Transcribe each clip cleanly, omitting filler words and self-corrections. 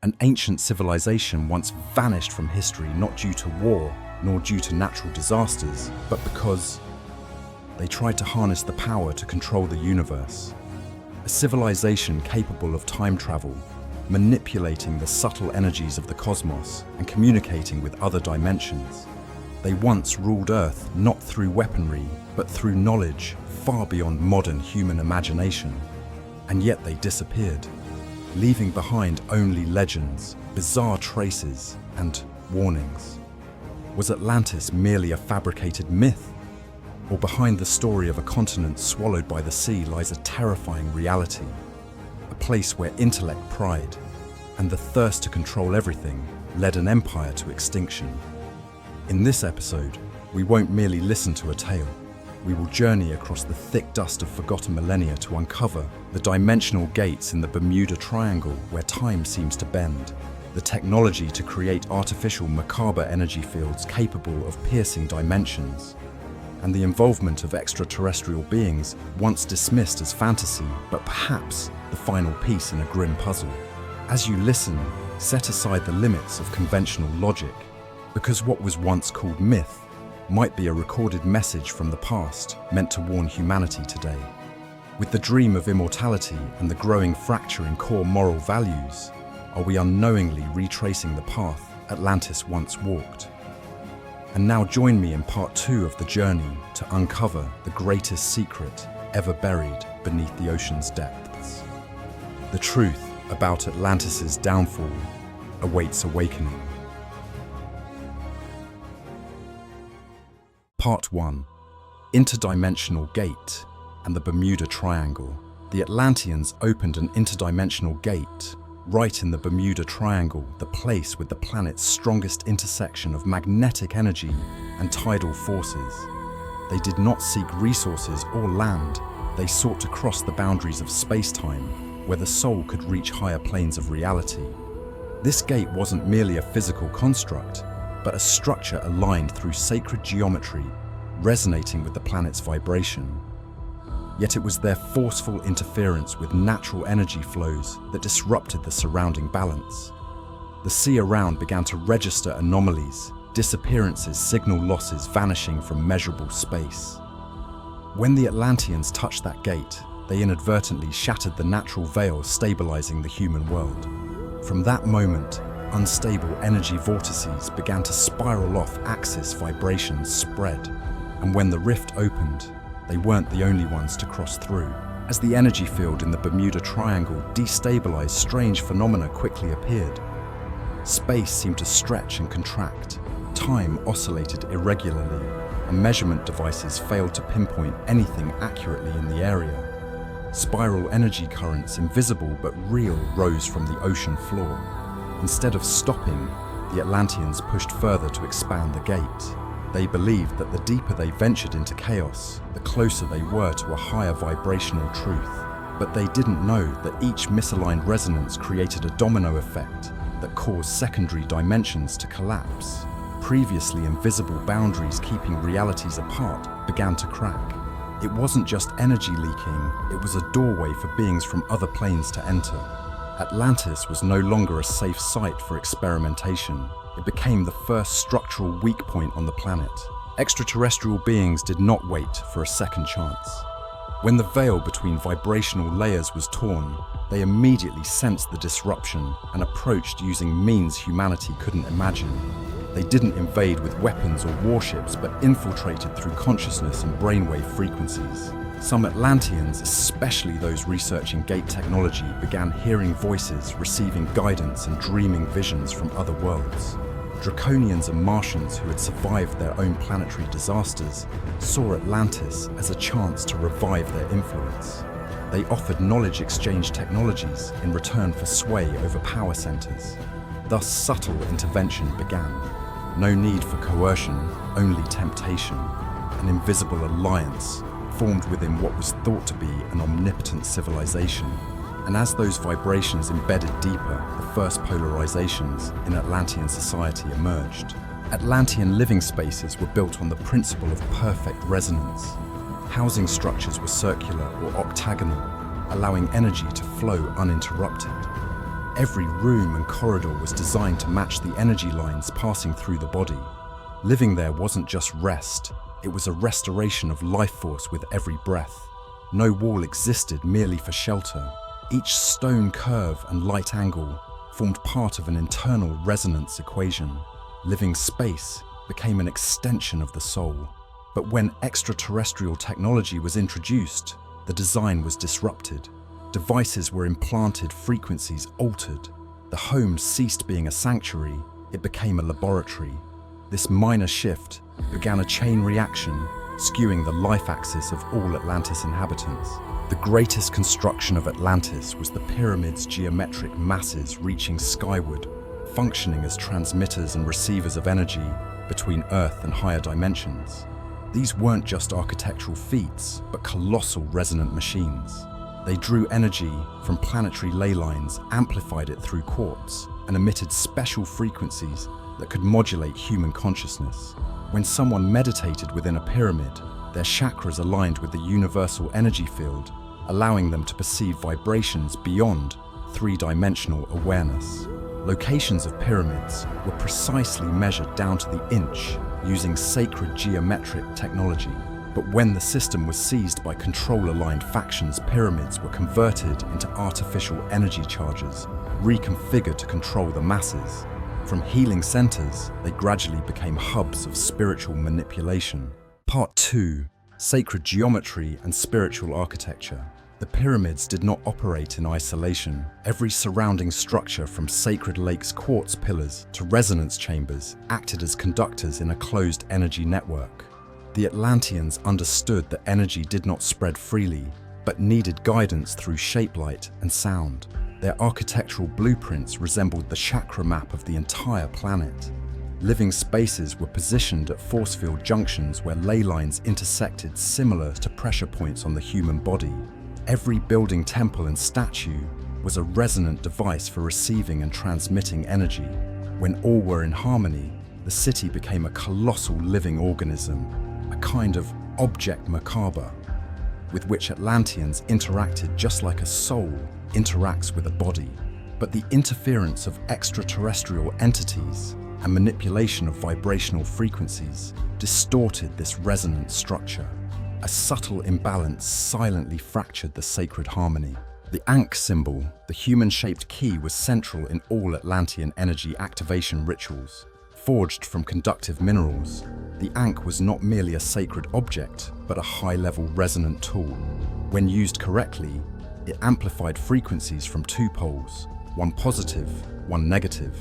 An ancient civilization once vanished from history not due to war, nor due to natural disasters, but because they tried to harness the power to control the universe. A civilization capable of time travel, manipulating the subtle energies of the cosmos and communicating with other dimensions. They once ruled Earth not through weaponry, but through knowledge far beyond modern human imagination. And yet they disappeared, leaving behind only legends, bizarre traces, and warnings. Was Atlantis merely a fabricated myth? Or behind the story of a continent swallowed by the sea lies a terrifying reality? A place where intellect, pride, and the thirst to control everything led an empire to extinction. In this episode, we won't merely listen to a tale. We will journey across the thick dust of forgotten millennia to uncover the dimensional gates in the Bermuda Triangle where time seems to bend, the technology to create artificial macabre energy fields capable of piercing dimensions, and the involvement of extraterrestrial beings once dismissed as fantasy, but perhaps the final piece in a grim puzzle. As you listen, set aside the limits of conventional logic, because what was once called myth might be a recorded message from the past meant to warn humanity today. With the dream of immortality and the growing fracture in core moral values, are we unknowingly retracing the path Atlantis once walked? And now join me in part 2 of the journey to uncover the greatest secret ever buried beneath the ocean's depths. The truth about Atlantis's downfall awaits awakening. Part 1. Interdimensional Gate and the Bermuda Triangle. The Atlanteans opened an interdimensional gate right in the Bermuda Triangle, the place with the planet's strongest intersection of magnetic energy and tidal forces. They did not seek resources or land. They sought to cross the boundaries of space-time, where the soul could reach higher planes of reality. This gate wasn't merely a physical construct, but a structure aligned through sacred geometry, resonating with the planet's vibration. Yet it was their forceful interference with natural energy flows that disrupted the surrounding balance. The sea around began to register anomalies, disappearances, signal losses vanishing from measurable space. When the Atlanteans touched that gate, they inadvertently shattered the natural veil stabilizing the human world. From that moment, unstable energy vortices began to spiral off axis, vibrations spread, and when the rift opened, they weren't the only ones to cross through. As the energy field in the Bermuda Triangle destabilized, strange phenomena quickly appeared. Space seemed to stretch and contract, time oscillated irregularly, and measurement devices failed to pinpoint anything accurately in the area. Spiral energy currents, invisible but real, rose from the ocean floor. Instead of stopping, the Atlanteans pushed further to expand the gate. They believed that the deeper they ventured into chaos, the closer they were to a higher vibrational truth. But they didn't know that each misaligned resonance created a domino effect that caused secondary dimensions to collapse. Previously invisible boundaries keeping realities apart began to crack. It wasn't just energy leaking, it was a doorway for beings from other planes to enter. Atlantis was no longer a safe site for experimentation. It became the first structural weak point on the planet. Extraterrestrial beings did not wait for a second chance. When the veil between vibrational layers was torn, they immediately sensed the disruption and approached using means humanity couldn't imagine. They didn't invade with weapons or warships, but infiltrated through consciousness and brainwave frequencies. Some Atlanteans, especially those researching gate technology, began hearing voices, receiving guidance, and dreaming visions from other worlds. Draconians and Martians who had survived their own planetary disasters saw Atlantis as a chance to revive their influence. They offered knowledge exchange technologies in return for sway over power centers. Thus, subtle intervention began. No need for coercion, only temptation. An invisible alliance formed within what was thought to be an omnipotent civilization. And as those vibrations embedded deeper, the first polarizations in Atlantean society emerged. Atlantean living spaces were built on the principle of perfect resonance. Housing structures were circular or octagonal, allowing energy to flow uninterrupted. Every room and corridor was designed to match the energy lines passing through the body. Living there wasn't just rest, it was a restoration of life force with every breath. No wall existed merely for shelter. Each stone curve and light angle formed part of an internal resonance equation. Living space became an extension of the soul. But when extraterrestrial technology was introduced, the design was disrupted. Devices were implanted, frequencies altered. The home ceased being a sanctuary, it became a laboratory. This minor shift began a chain reaction, skewing the life axis of all Atlantis inhabitants. The greatest construction of Atlantis was the pyramid's geometric masses reaching skyward, functioning as transmitters and receivers of energy between Earth and higher dimensions. These weren't just architectural feats, but colossal resonant machines. They drew energy from planetary ley lines, amplified it through quartz, and emitted special frequencies that could modulate human consciousness. When someone meditated within a pyramid, their chakras aligned with the universal energy field, allowing them to perceive vibrations beyond three-dimensional awareness. Locations of pyramids were precisely measured down to the inch using sacred geometric technology. But when the system was seized by control-aligned factions, pyramids were converted into artificial energy charges, reconfigured to control the masses. From healing centers, they gradually became hubs of spiritual manipulation. Part 2. Sacred geometry and spiritual architecture. The pyramids did not operate in isolation. Every surrounding structure, from sacred lakes' quartz pillars to resonance chambers, acted as conductors in a closed energy network. The Atlanteans understood that energy did not spread freely, but needed guidance through shapelight and sound. Their architectural blueprints resembled the chakra map of the entire planet. Living spaces were positioned at force field junctions where ley lines intersected, similar to pressure points on the human body. Every building, temple, and statue was a resonant device for receiving and transmitting energy. When all were in harmony, the city became a colossal living organism, a kind of object macabre, with which Atlanteans interacted just like a soul interacts with a body. But the interference of extraterrestrial entities and manipulation of vibrational frequencies distorted this resonant structure. A subtle imbalance silently fractured the sacred harmony. The Ankh symbol, the human-shaped key, was central in all Atlantean energy activation rituals. Forged from conductive minerals, the Ankh was not merely a sacred object, but a high-level resonant tool. When used correctly, it amplified frequencies from two poles, one positive, one negative,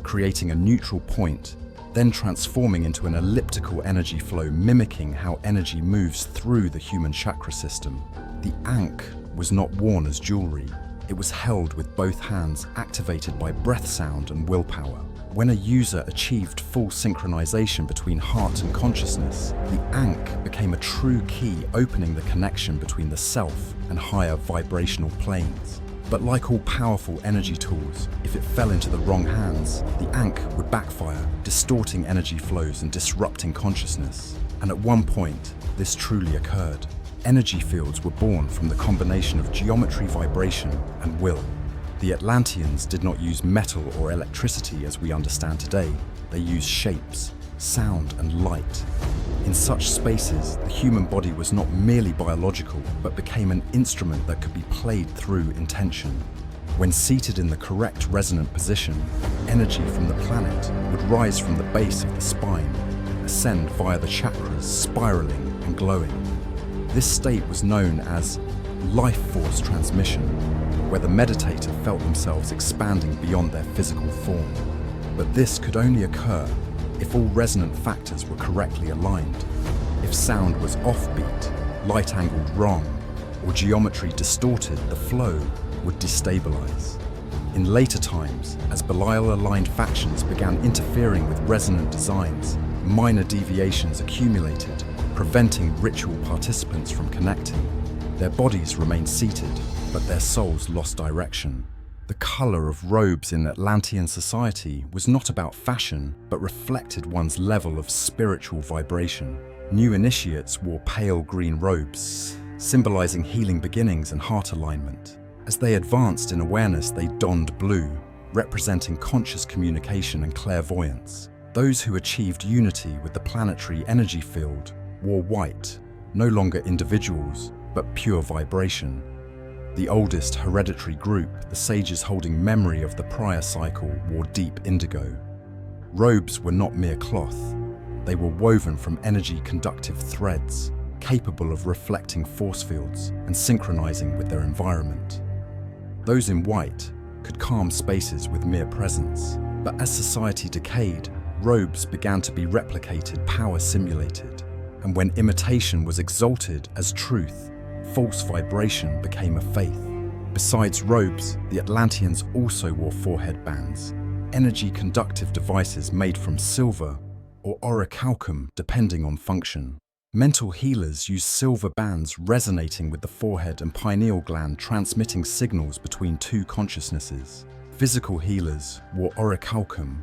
creating a neutral point, then transforming into an elliptical energy flow mimicking how energy moves through the human chakra system. The Ankh was not worn as jewelry. It was held with both hands, activated by breath sound and willpower. When a user achieved full synchronization between heart and consciousness, the Ankh became a true key, opening the connection between the self and higher vibrational planes. But like all powerful energy tools, if it fell into the wrong hands, the Ankh would backfire, distorting energy flows and disrupting consciousness. And at one point, this truly occurred. Energy fields were born from the combination of geometry, vibration, and will. The Atlanteans did not use metal or electricity as we understand today. They used shapes, sound, and light. In such spaces, the human body was not merely biological, but became an instrument that could be played through intention. When seated in the correct resonant position, energy from the planet would rise from the base of the spine, ascend via the chakras, spiraling and glowing. This state was known as life force transmission, where the meditator felt themselves expanding beyond their physical form. But this could only occur if all resonant factors were correctly aligned. If sound was offbeat, light angled wrong, or geometry distorted, the flow would destabilize. In later times, as Belial-aligned factions began interfering with resonant designs, minor deviations accumulated, preventing ritual participants from connecting. Their bodies remained seated, but their souls lost direction. The color of robes in Atlantean society was not about fashion, but reflected one's level of spiritual vibration. New initiates wore pale green robes, symbolizing healing beginnings and heart alignment. As they advanced in awareness, they donned blue, representing conscious communication and clairvoyance. Those who achieved unity with the planetary energy field wore white, no longer individuals, but pure vibration. The oldest hereditary group, the sages holding memory of the prior cycle, wore deep indigo. Robes were not mere cloth. They were woven from energy-conductive threads, capable of reflecting force fields and synchronizing with their environment. Those in white could calm spaces with mere presence, but as society decayed, robes began to be replicated, power simulated, and when imitation was exalted as truth, false vibration became a faith. Besides robes, the Atlanteans also wore forehead bands, energy-conductive devices made from silver or orichalcum, depending on function. Mental healers use silver bands resonating with the forehead and pineal gland, transmitting signals between two consciousnesses. Physical healers wore orichalcum,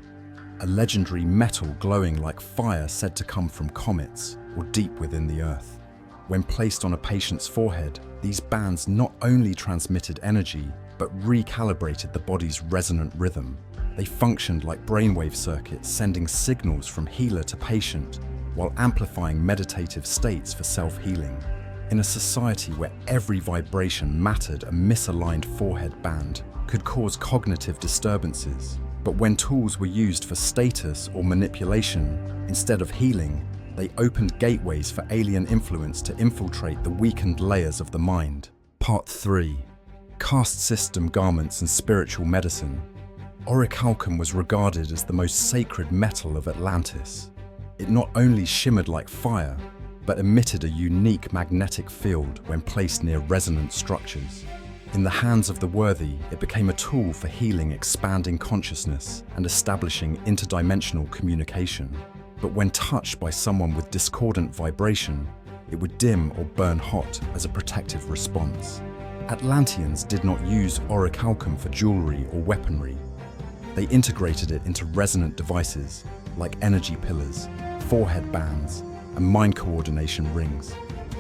a legendary metal glowing like fire said to come from comets or deep within the earth. When placed on a patient's forehead, these bands not only transmitted energy, but recalibrated the body's resonant rhythm. They functioned like brainwave circuits, sending signals from healer to patient, while amplifying meditative states for self-healing. In a society where every vibration mattered, a misaligned forehead band could cause cognitive disturbances. But when tools were used for status or manipulation instead of healing, they opened gateways for alien influence to infiltrate the weakened layers of the mind. Part 3. Caste system, garments and spiritual medicine. Orichalcum was regarded as the most sacred metal of Atlantis. It not only shimmered like fire, but emitted a unique magnetic field when placed near resonant structures. In the hands of the worthy, it became a tool for healing, expanding consciousness, and establishing interdimensional communication. But when touched by someone with discordant vibration, it would dim or burn hot as a protective response. Atlanteans did not use orichalcum for jewelry or weaponry. They integrated it into resonant devices like energy pillars, forehead bands, and mind coordination rings.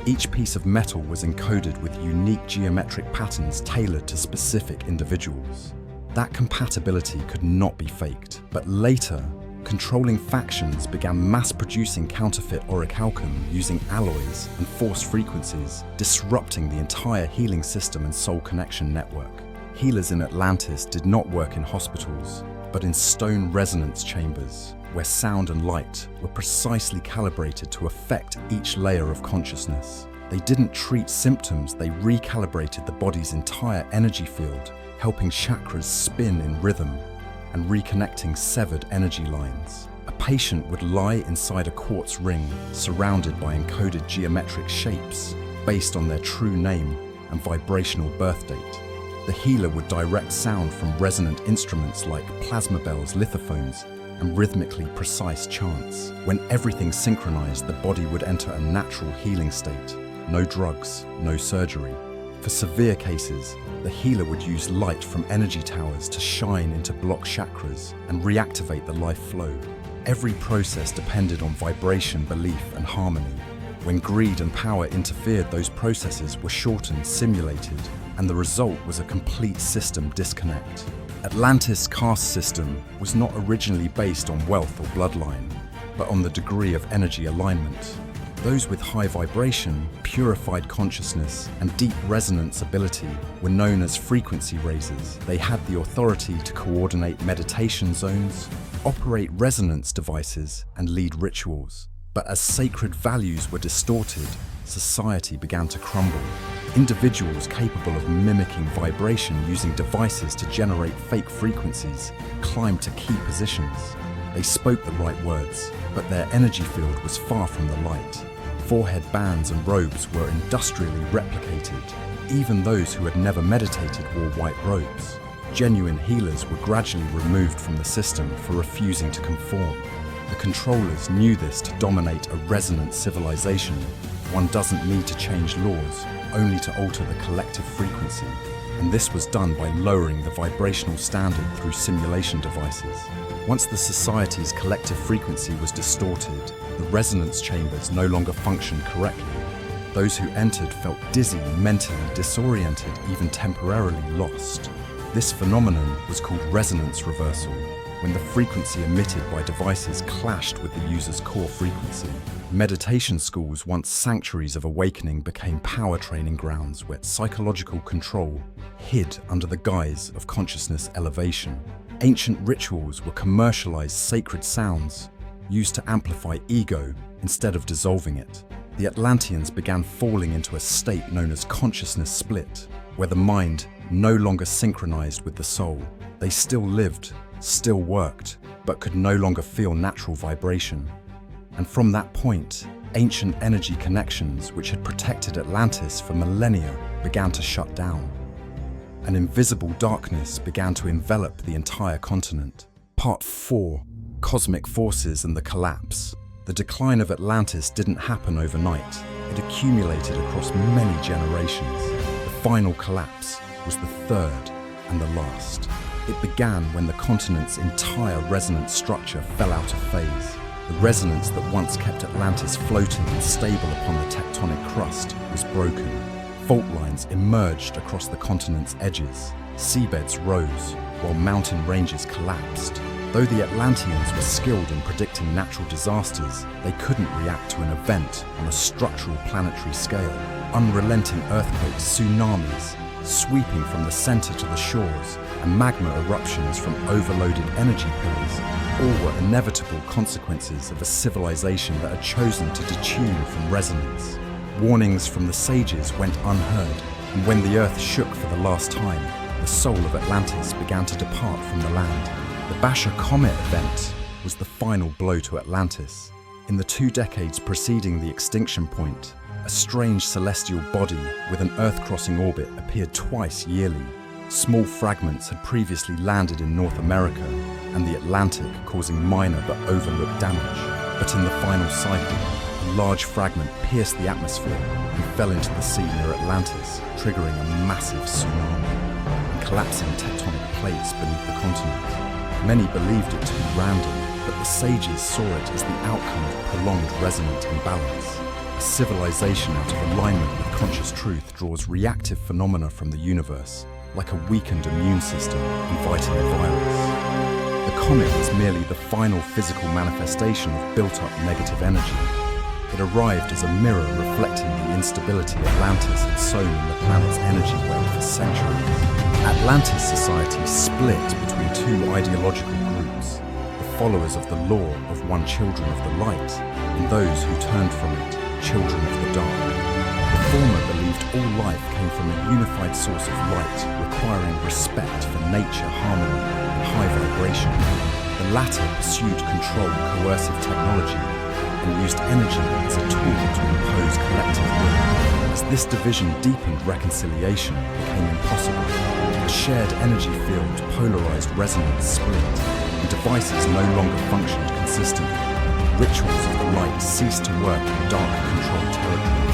Each piece of metal was encoded with unique geometric patterns tailored to specific individuals. That compatibility could not be faked, but later, controlling factions began mass-producing counterfeit orichalcum using alloys and force frequencies, disrupting the entire healing system and soul connection network. Healers in Atlantis did not work in hospitals, but in stone resonance chambers, where sound and light were precisely calibrated to affect each layer of consciousness. They didn't treat symptoms, they recalibrated the body's entire energy field, helping chakras spin in rhythm and reconnecting severed energy lines. A patient would lie inside a quartz ring surrounded by encoded geometric shapes based on their true name and vibrational birth date. The healer would direct sound from resonant instruments like plasma bells, lithophones, and rhythmically precise chants. When everything synchronized, the body would enter a natural healing state. No drugs, no surgery. For severe cases, the healer would use light from energy towers to shine into blocked chakras and reactivate the life flow. Every process depended on vibration, belief, and harmony. When greed and power interfered, those processes were shortened, simulated, and the result was a complete system disconnect. Atlantis' caste system was not originally based on wealth or bloodline, but on the degree of energy alignment. Those with high vibration, purified consciousness, and deep resonance ability were known as frequency raisers. They had the authority to coordinate meditation zones, operate resonance devices, and lead rituals. But as sacred values were distorted, society began to crumble. Individuals capable of mimicking vibration using devices to generate fake frequencies climbed to key positions. They spoke the right words, but their energy field was far from the light. Forehead bands and robes were industrially replicated. Even those who had never meditated wore white robes. Genuine healers were gradually removed from the system for refusing to conform. The controllers knew this to dominate a resonant civilization. One doesn't need to change laws, only to alter the collective frequency. And this was done by lowering the vibrational standard through simulation devices. Once the society's collective frequency was distorted, the resonance chambers no longer functioned correctly. Those who entered felt dizzy, mentally disoriented, even temporarily lost. This phenomenon was called resonance reversal, when the frequency emitted by devices clashed with the user's core frequency. Meditation schools, once sanctuaries of awakening, became power training grounds where psychological control hid under the guise of consciousness elevation. Ancient rituals were commercialized sacred sounds used to amplify ego instead of dissolving it. The Atlanteans began falling into a state known as consciousness split, where the mind no longer synchronized with the soul. They still lived, still worked, but could no longer feel natural vibration. And from that point, ancient energy connections which had protected Atlantis for millennia began to shut down. An invisible darkness began to envelop the entire continent. Part 4. Cosmic Forces and the Collapse. The decline of Atlantis didn't happen overnight. It accumulated across many generations. The final collapse was the third and the last. It began when the continent's entire resonance structure fell out of phase. The resonance that once kept Atlantis floating and stable upon the tectonic crust was broken. Fault lines emerged across the continent's edges. Seabeds rose, while mountain ranges collapsed. Though the Atlanteans were skilled in predicting natural disasters, they couldn't react to an event on a structural planetary scale. Unrelenting earthquakes, tsunamis, sweeping from the center to the shores, and magma eruptions from overloaded energy pillars, all were inevitable consequences of a civilization that had chosen to detune from resonance. Warnings from the sages went unheard, and when the earth shook for the last time, the soul of Atlantis began to depart from the land. The Basha Comet event was the final blow to Atlantis. In the 2 decades preceding the extinction point, a strange celestial body with an Earth-crossing orbit appeared twice yearly. Small fragments had previously landed in North America and the Atlantic, causing minor but overlooked damage. But in the final cycle, a large fragment pierced the atmosphere and fell into the sea near Atlantis, triggering a massive tsunami and collapsing tectonic plates beneath the continent. Many believed it to be random, but the sages saw it as the outcome of prolonged resonant imbalance. A civilization out of alignment with conscious truth draws reactive phenomena from the universe, like a weakened immune system inviting a virus. The comet was merely the final physical manifestation of built-up negative energy. It arrived as a mirror reflecting the instability Atlantis had sown in the planet's energy web for centuries. Atlantis society split between 2 ideological groups, the followers of the law of one children of the light, and those who turned from it, children of the dark. The former believed all life came from a unified source of light, requiring respect for nature, harmony, and high vibration. The latter pursued control, coercive technology, and used energy as a tool to impose collective will. As this division deepened, reconciliation became impossible. The shared energy field polarized resonance split, and devices no longer functioned consistently. Rituals of the light ceased to work in dark-controlled territory.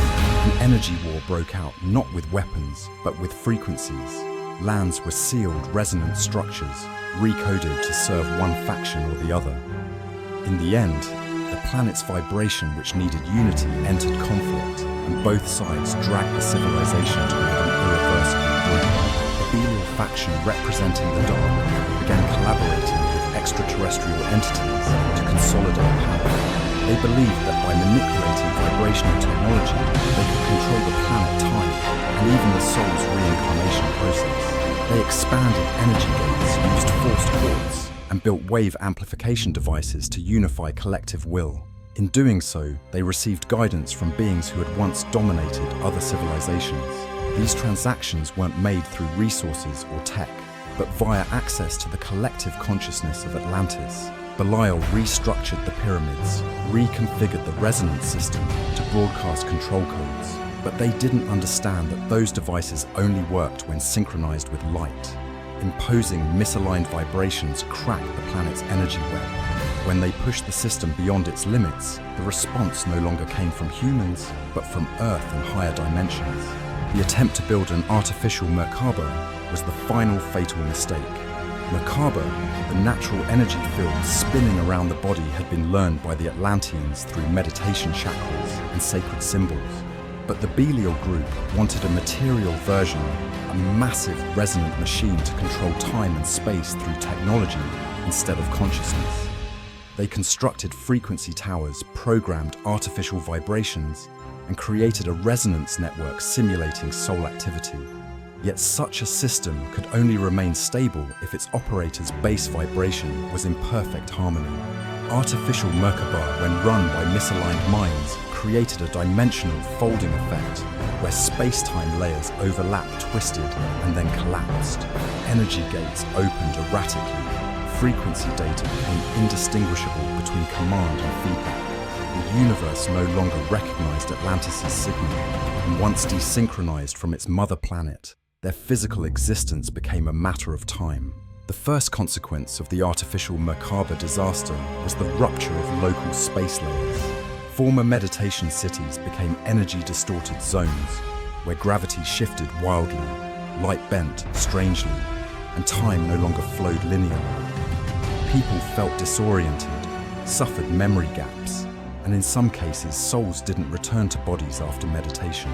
An energy war broke out not with weapons, but with frequencies. Lands were sealed resonance structures, recoded to serve one faction or the other. In the end, the planet's vibration, which needed unity, entered conflict, and both sides dragged the civilization toward an irreversible brink. A Belial faction representing the dark began collaborating with extraterrestrial entities to consolidate power. They believed that by manipulating vibrational technology, they could control the planet time and even the soul's reincarnation process. They expanded energy gates, used forced cords, and built wave amplification devices to unify collective will. In doing so, they received guidance from beings who had once dominated other civilizations. These transactions weren't made through resources or tech, but via access to the collective consciousness of Atlantis. Belial restructured the pyramids, reconfigured the resonance system to broadcast control codes, but they didn't understand that those devices only worked when synchronized with light. Imposing misaligned vibrations cracked the planet's energy web. When they pushed the system beyond its limits, the response no longer came from humans, but from Earth and higher dimensions. The attempt to build an artificial Merkaba was the final fatal mistake. Merkaba, the natural energy field spinning around the body, had been learned by the Atlanteans through meditation chakras and sacred symbols. But the Belial group wanted a material version, a massive resonant machine to control time and space through technology instead of consciousness. They constructed frequency towers, programmed artificial vibrations, and created a resonance network simulating soul activity. Yet such a system could only remain stable if its operator's base vibration was in perfect harmony. Artificial Merkaba, when run by misaligned minds, created a dimensional folding effect where space-time layers overlapped, twisted, and then collapsed. Energy gates opened erratically. Frequency data became indistinguishable between command and feedback. The universe no longer recognized Atlantis' signal, and once desynchronized from its mother planet, their physical existence became a matter of time. The first consequence of the artificial Merkaba disaster was the rupture of local space layers. Former meditation cities became energy-distorted zones, where gravity shifted wildly, light bent strangely, and time no longer flowed linearly. People felt disoriented, suffered memory gaps, and in some cases souls didn't return to bodies after meditation.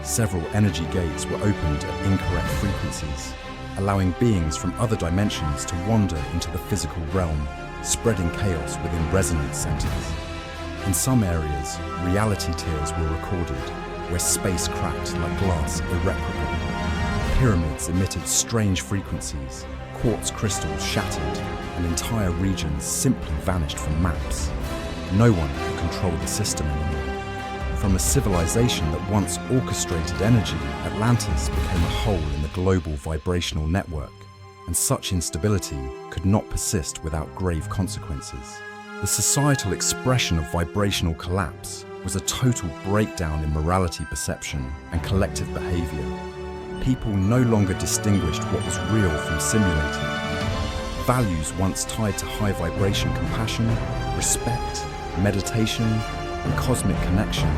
Several energy gates were opened at incorrect frequencies, allowing beings from other dimensions to wander into the physical realm, spreading chaos within resonance centers. In some areas, reality tears were recorded, where space cracked like glass irreparably. Pyramids emitted strange frequencies, quartz crystals shattered, and entire regions simply vanished from maps. No one could control the system anymore. From a civilization that once orchestrated energy, Atlantis became a hole in the global vibrational network, and such instability could not persist without grave consequences. The societal expression of vibrational collapse was a total breakdown in morality perception and collective behavior. People no longer distinguished what was real from simulated. Values once tied to high vibration compassion, respect, meditation, and cosmic connection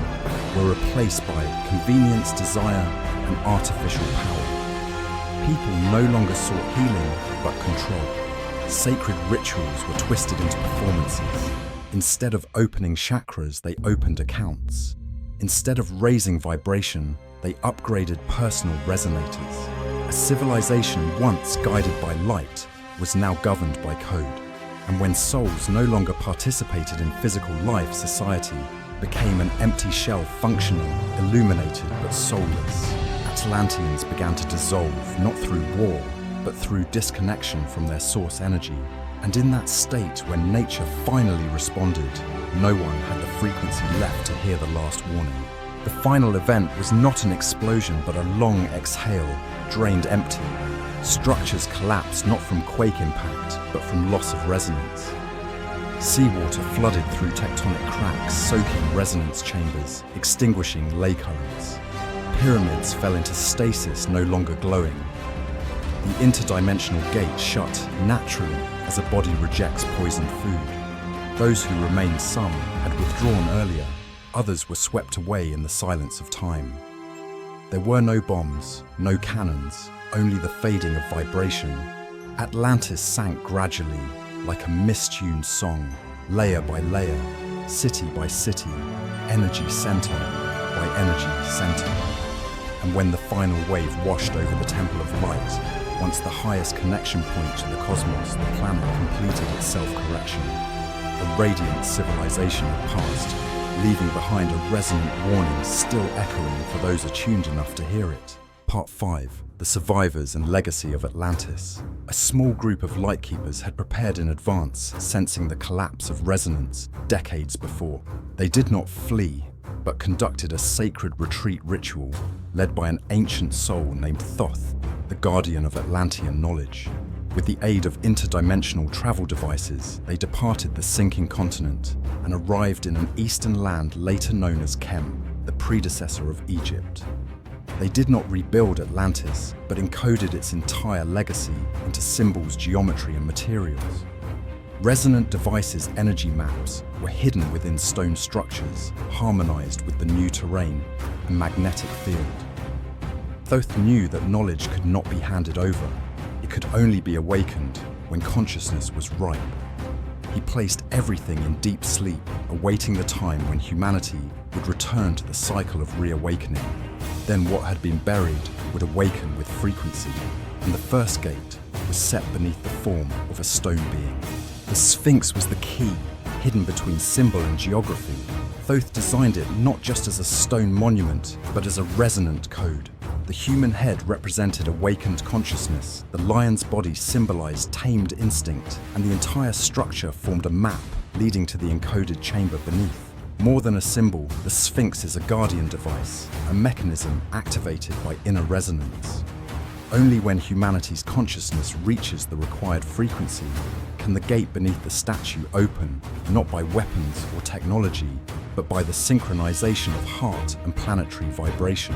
were replaced by convenience, desire, and artificial power. People no longer sought healing, but control. Sacred rituals were twisted into performances. Instead of opening chakras, they opened accounts. Instead of raising vibration, they upgraded personal resonators. A civilization once guided by light was now governed by code. And when souls no longer participated in physical life, society became an empty shell, functional, illuminated but soulless. Atlanteans began to dissolve, not through war, but through disconnection from their source energy. And in that state, when nature finally responded, no one had the frequency left to hear the last warning. The final event was not an explosion, but a long exhale, drained empty. Structures collapsed not from quake impact, but from loss of resonance. Seawater flooded through tectonic cracks, soaking resonance chambers, extinguishing ley currents. Pyramids fell into stasis, no longer glowing. The interdimensional gate shut naturally as a body rejects poisoned food. Those who remained, some had withdrawn earlier, others were swept away in the silence of time. There were no bombs, no cannons, only the fading of vibration. Atlantis sank gradually, like a mistuned song, layer by layer, city by city, energy center by energy center. And when the final wave washed over the Temple of Light, once the highest connection point to the cosmos, the planet completed its self-correction. A radiant civilization had passed, leaving behind a resonant warning still echoing for those attuned enough to hear it. Part 5. The Survivors and Legacy of Atlantis. A small group of lightkeepers had prepared in advance, sensing the collapse of resonance decades before. They did not flee, but conducted a sacred retreat ritual led by an ancient soul named Thoth, the guardian of Atlantean knowledge. With the aid of interdimensional travel devices, they departed the sinking continent and arrived in an eastern land later known as Kem, the predecessor of Egypt. They did not rebuild Atlantis, but encoded its entire legacy into symbols, geometry, and materials. Resonant devices' energy maps were hidden within stone structures, harmonized with the new terrain and magnetic field. Thoth knew that knowledge could not be handed over. It could only be awakened when consciousness was ripe. He placed everything in deep sleep, awaiting the time when humanity would return to the cycle of reawakening. Then what had been buried would awaken with frequency, and the first gate was set beneath the form of a stone being. The Sphinx was the key, hidden between symbol and geography. Thoth designed it not just as a stone monument, but as a resonant code. The human head represented awakened consciousness, the lion's body symbolized tamed instinct, and the entire structure formed a map leading to the encoded chamber beneath. More than a symbol, the Sphinx is a guardian device, a mechanism activated by inner resonance. Only when humanity's consciousness reaches the required frequency can the gate beneath the statue open, not by weapons or technology, but by the synchronization of heart and planetary vibration.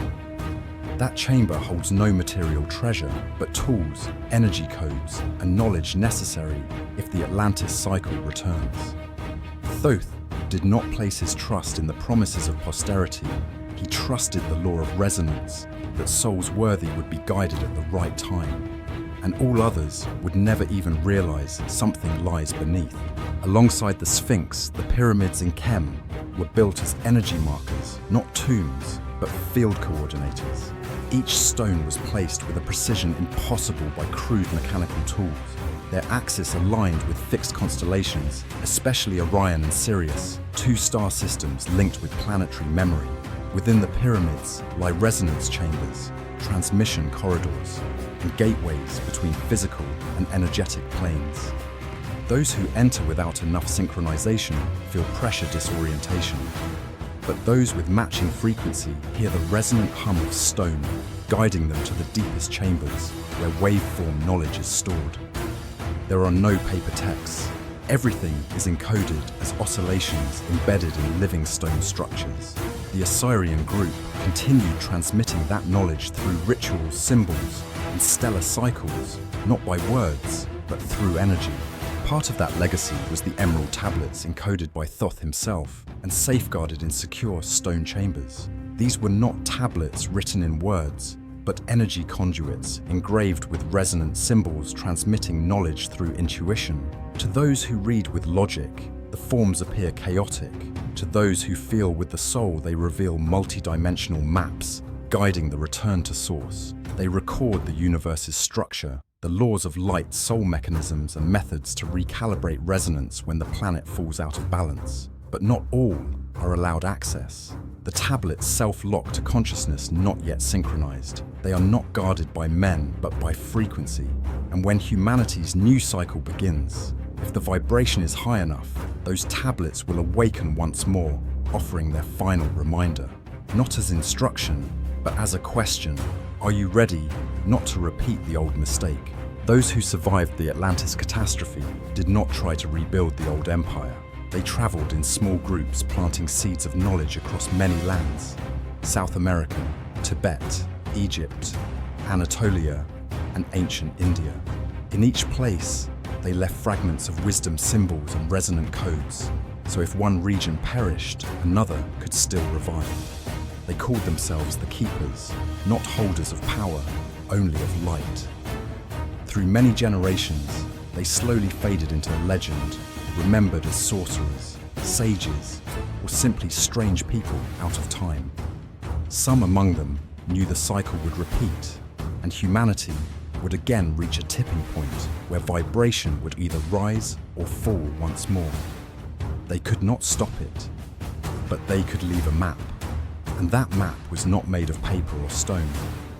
That chamber holds no material treasure, but tools, energy codes, and knowledge necessary if the Atlantis cycle returns. Thoth did not place his trust in the promises of posterity. He trusted the law of resonance, that souls worthy would be guided at the right time, and all others would never even realize something lies beneath. Alongside the Sphinx, the pyramids in Kem were built as energy markers, not tombs, but field coordinators. Each stone was placed with a precision impossible by crude mechanical tools. Their axis aligned with fixed constellations, especially Orion and Sirius, two star systems linked with planetary memory. Within the pyramids lie resonance chambers, transmission corridors, and gateways between physical and energetic planes. Those who enter without enough synchronization feel pressure disorientation. But those with matching frequency hear the resonant hum of stone, guiding them to the deepest chambers where waveform knowledge is stored. There are no paper texts. Everything is encoded as oscillations embedded in living stone structures. The Assyrian group continued transmitting that knowledge through rituals, symbols, and stellar cycles, not by words, but through energy. Part of that legacy was the emerald tablets encoded by Thoth himself and safeguarded in secure stone chambers. These were not tablets written in words, but energy conduits engraved with resonant symbols transmitting knowledge through intuition. To those who read with logic, the forms appear chaotic. To those who feel with the soul, they reveal multi-dimensional maps, guiding the return to source. They record the universe's structure, the laws of light, soul mechanisms, and methods to recalibrate resonance when the planet falls out of balance. But not all are allowed access. The tablets self-lock to consciousness not yet synchronized. They are not guarded by men, but by frequency. And when humanity's new cycle begins, if the vibration is high enough, those tablets will awaken once more, offering their final reminder. Not as instruction, but as a question. Are you ready not to repeat the old mistake? Those who survived the Atlantis catastrophe did not try to rebuild the old empire. They traveled in small groups, planting seeds of knowledge across many lands: South America, Tibet, Egypt, Anatolia, and ancient India. In each place, they left fragments of wisdom symbols and resonant codes, so if one region perished, another could still revive. They called themselves the Keepers, not holders of power, only of light. Through many generations, they slowly faded into a legend, remembered as sorcerers, sages, or simply strange people out of time. Some among them knew the cycle would repeat, and humanity would again reach a tipping point where vibration would either rise or fall once more. They could not stop it, but they could leave a map. And that map was not made of paper or stone,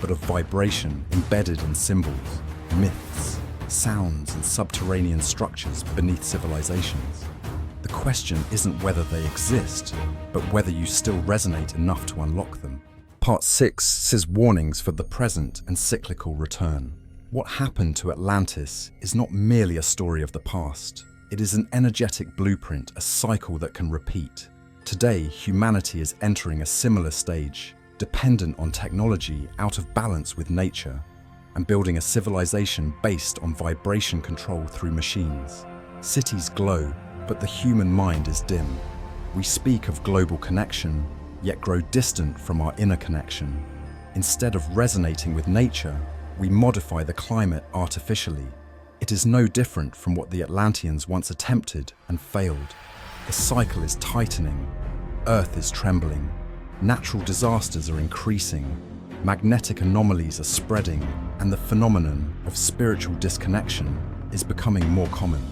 but of vibration embedded in symbols, myths, sounds, and subterranean structures beneath civilizations. The question isn't whether they exist, but whether you still resonate enough to unlock them. Part 6 says warnings for the present and cyclical return. What happened to Atlantis is not merely a story of the past. It is an energetic blueprint, a cycle that can repeat. Today, humanity is entering a similar stage, dependent on technology, out of balance with nature, and building a civilization based on vibration control through machines. Cities glow, but the human mind is dim. We speak of global connection, yet grow distant from our inner connection. Instead of resonating with nature, we modify the climate artificially. It is no different from what the Atlanteans once attempted and failed. The cycle is tightening, Earth is trembling, natural disasters are increasing, magnetic anomalies are spreading, and the phenomenon of spiritual disconnection is becoming more common.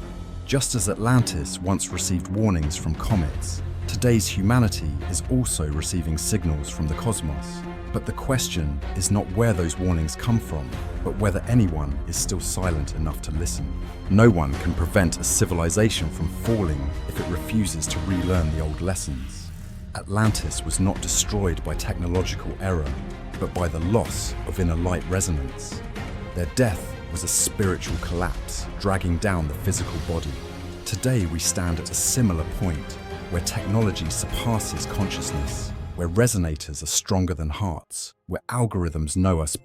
Just as Atlantis once received warnings from comets, today's humanity is also receiving signals from the cosmos. But the question is not where those warnings come from, but whether anyone is still silent enough to listen. No one can prevent a civilization from falling if it refuses to relearn the old lessons. Atlantis was not destroyed by technological error, but by the loss of inner light resonance. Their death was a spiritual collapse, dragging down the physical body. Today we stand at a similar point, where technology surpasses consciousness, where resonators are stronger than hearts, where algorithms know us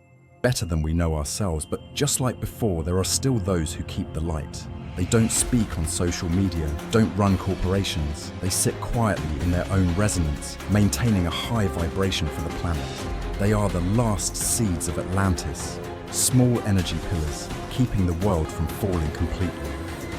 better than we know ourselves. But just like before, there are still those who keep the light. They don't speak on social media, don't run corporations. They sit quietly in their own resonance, maintaining a high vibration for the planet. They are the last seeds of Atlantis, small energy pillars, keeping the world from falling completely.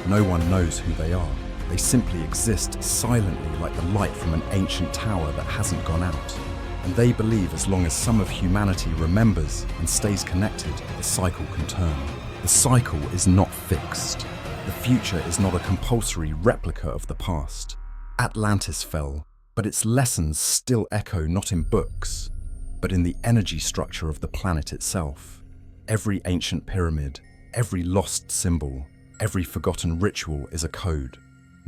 No one knows who they are. They simply exist silently like the light from an ancient tower that hasn't gone out. And they believe as long as some of humanity remembers and stays connected, the cycle can turn. The cycle is not fixed. The future is not a compulsory replica of the past. Atlantis fell, but its lessons still echo not in books, but in the energy structure of the planet itself. Every ancient pyramid, every lost symbol, every forgotten ritual is a code.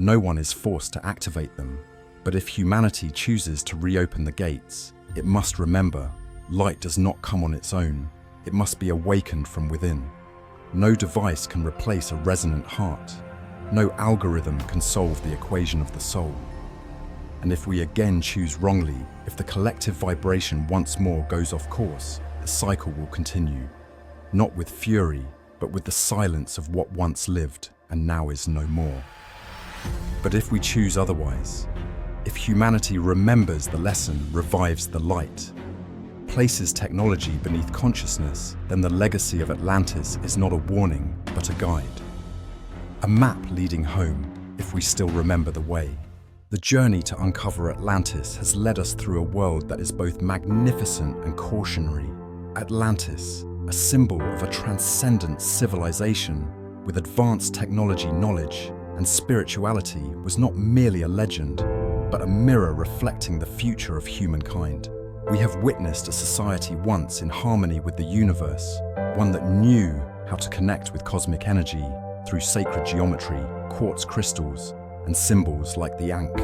No one is forced to activate them, but if humanity chooses to reopen the gates, it must remember, light does not come on its own. It must be awakened from within. No device can replace a resonant heart. No algorithm can solve the equation of the soul. And if we again choose wrongly, if the collective vibration once more goes off course, the cycle will continue. Not with fury, but with the silence of what once lived and now is no more. But if we choose otherwise, if humanity remembers the lesson, revives the light, places technology beneath consciousness, then the legacy of Atlantis is not a warning, but a guide. A map leading home, if we still remember the way. The journey to uncover Atlantis has led us through a world that is both magnificent and cautionary. Atlantis, a symbol of a transcendent civilization with advanced technology knowledge and spirituality, was not merely a legend, but a mirror reflecting the future of humankind. We have witnessed a society once in harmony with the universe, one that knew how to connect with cosmic energy through sacred geometry, quartz crystals, and symbols like the Ankh.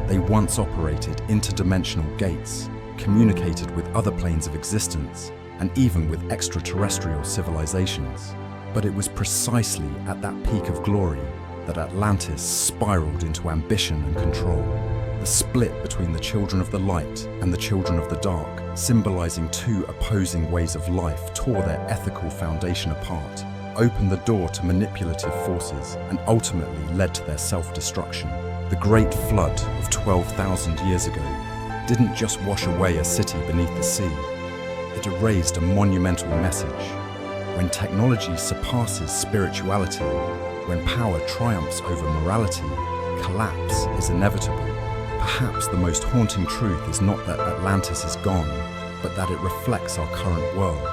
They once operated interdimensional gates, communicated with other planes of existence, and even with extraterrestrial civilizations. But it was precisely at that peak of glory that Atlantis spiraled into ambition and control. The split between the children of the light and the children of the dark, symbolizing two opposing ways of life, tore their ethical foundation apart, opened the door to manipulative forces, and ultimately led to their self-destruction. The Great Flood of 12,000 years ago didn't just wash away a city beneath the sea. It erased a monumental message. When technology surpasses spirituality, when power triumphs over morality, collapse is inevitable. Perhaps the most haunting truth is not that Atlantis is gone, but that it reflects our current world.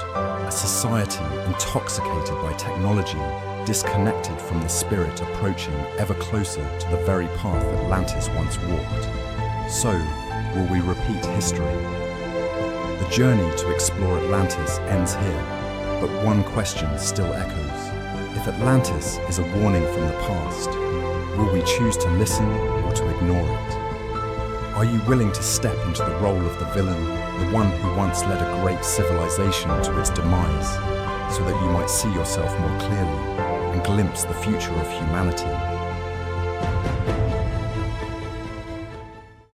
A society intoxicated by technology, disconnected from the spirit, approaching ever closer to the very path Atlantis once walked. So, will we repeat history? The journey to explore Atlantis ends here, but one question still echoes. If Atlantis is a warning from the past, will we choose to listen or to ignore it? Are you willing to step into the role of the villain, the one who once led a great civilization to its demise, so that you might see yourself more clearly and glimpse the future of humanity?